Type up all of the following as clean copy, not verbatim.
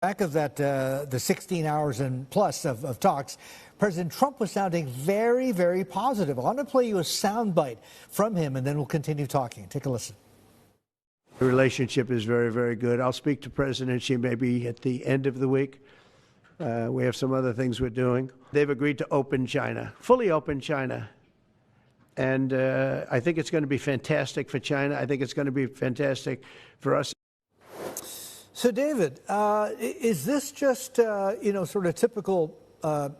Back of that, the 16 hours and plus of talks, President Trump was sounding very, very positive. I want to play you a soundbite from him, and then we'll continue talking. Take a listen. The relationship is very, very good. I'll speak to President Xi maybe at the end of the week. We have some other things we're doing. They've agreed to open China, fully open China. And I think it's going to be fantastic for China. I think it's going to be fantastic for us. So, David, is this just, sort of typical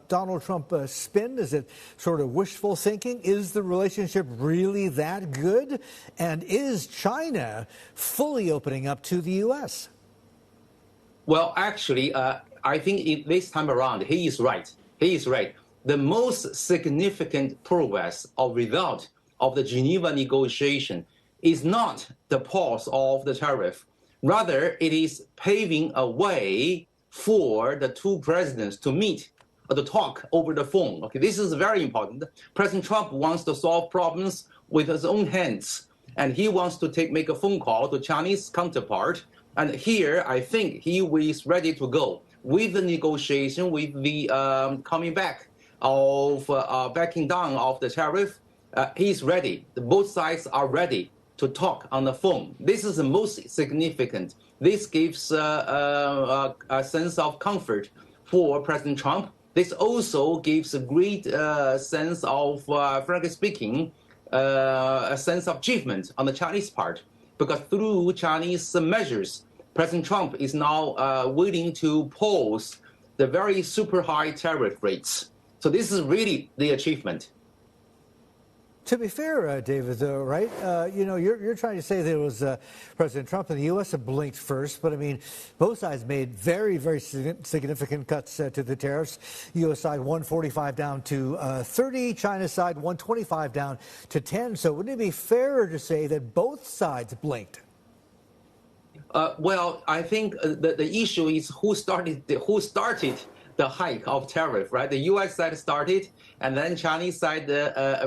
Donald Trump spin? Is it sort of wishful thinking? Is the relationship really that good? And is China fully opening up to the U.S.? Well, actually, I think this time around, he is right. He is right. The most significant progress or result of the Geneva negotiation is not the pause of the tariff. Rather, it is paving a way for the two presidents to meet or to talk over the phone. Okay, this is very important. President Trump wants to solve problems with his own hands, and he wants to make a phone call to Chinese counterpart. And here, I think he is ready to go with the negotiation, with the coming back of backing down of the tariff. He's ready. Both sides are ready to talk on the phone. This is the most significant. This gives a sense of comfort for President Trump. This also gives a great sense of, frankly speaking, a sense of achievement on the Chinese part. Because through Chinese measures, President Trump is now willing to pause the very super high tariff rates. So this is really the achievement. To be fair, David, though, right? You're trying to say that it was President Trump and the U.S. have blinked first, but I mean, both sides made very, very significant cuts to the tariffs. U.S. side 145 down to 30, China side 125 down to 10. So wouldn't it be fairer to say that both sides blinked? Well, I think the issue is who started the hike of tariff, right? The U.S. side started, and then Chinese side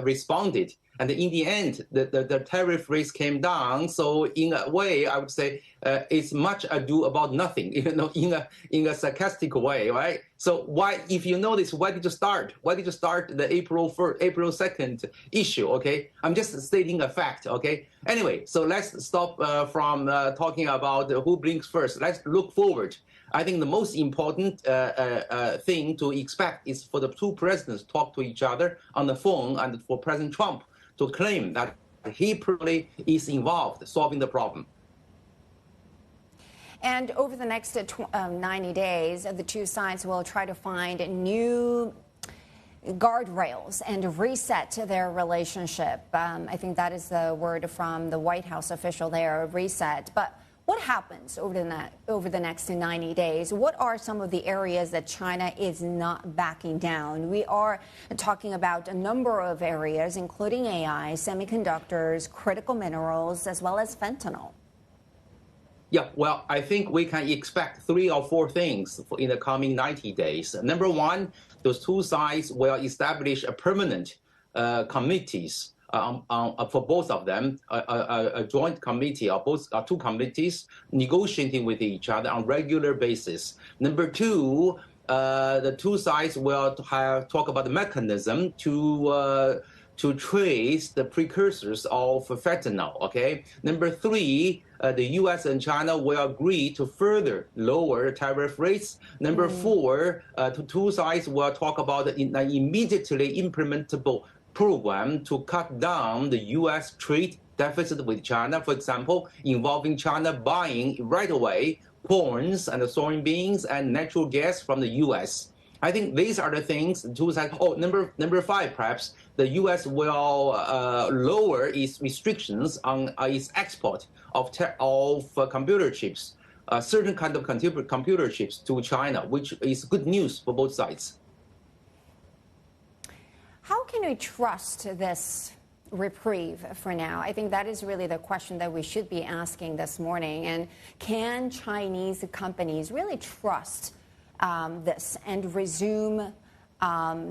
responded. And in the end, the tariff rates came down. So in a way, I would say it's much ado about nothing, in a sarcastic way, right? So why, if you notice, why did you start? Why did you start the April 2nd issue, okay? I'm just stating a fact, okay? Anyway, so let's stop from talking about who blinks first. Let's look forward. I think the most important thing to expect is for the two presidents to talk to each other on the phone, and for President Trump to claim that he probably is involved solving the problem. And over the next 90 days, the two sides will try to find new guardrails and reset their relationship. I think that is the word from the White House official there, reset. But what happens over the next 90 days? What are some of the areas that China is not backing down? We are talking about a number of areas, including AI, semiconductors, critical minerals, as well as fentanyl. Yeah, well, I think we can expect 3 or 4 things in the coming 90 days. Number one, those two sides will establish a permanent committees for both of them, a joint committee or two committees negotiating with each other on regular basis. Number two, the two sides will talk about the mechanism to trace the precursors of fentanyl, okay? Number three, the U.S. and China will agree to further lower tariff rates. Number four, the two sides will talk about an immediately implementable program to cut down the U.S. trade deficit with China, for example, involving China buying right away corns and soybeans and natural gas from the U.S. I think these are the things the two sides. Oh, number five, perhaps the U.S. will lower its restrictions on its export of computer chips, certain kind of computer chips to China, which is good news for both sides. How can we trust this reprieve for now? I think that is really the question that we should be asking this morning. And can Chinese companies really trust this and resume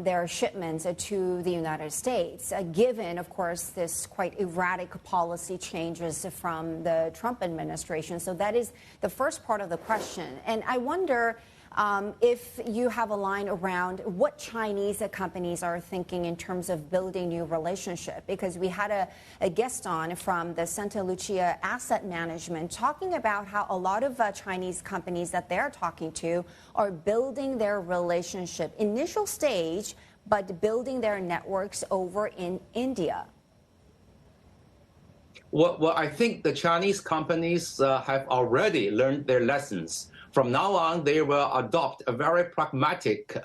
their shipments to the United States, given, of course, this quite erratic policy changes from the Trump administration. So that is the first part of the question. And I wonder if you have a line around what Chinese companies are thinking in terms of building new relationship, because we had a guest on from the Santa Lucia Asset Management talking about how a lot of Chinese companies that they're talking to are building their relationship, initial stage, but building their networks over in India. Well, I think the Chinese companies have already learned their lessons. From now on, they will adopt a very pragmatic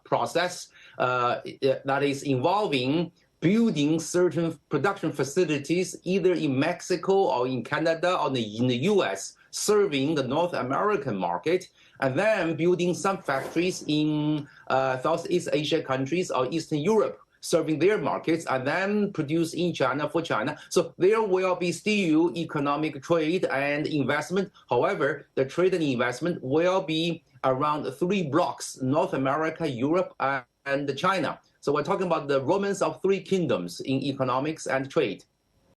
process that is involving building certain production facilities either in Mexico or in Canada or in the US, serving the North American market, and then building some factories in Southeast Asia countries or Eastern Europe, serving their markets, and then produce in China for China. So there will be still economic trade and investment. However, the trade and investment will be around 3 blocks: North America, Europe, and China. So we're talking about the romance of 3 kingdoms in economics and trade.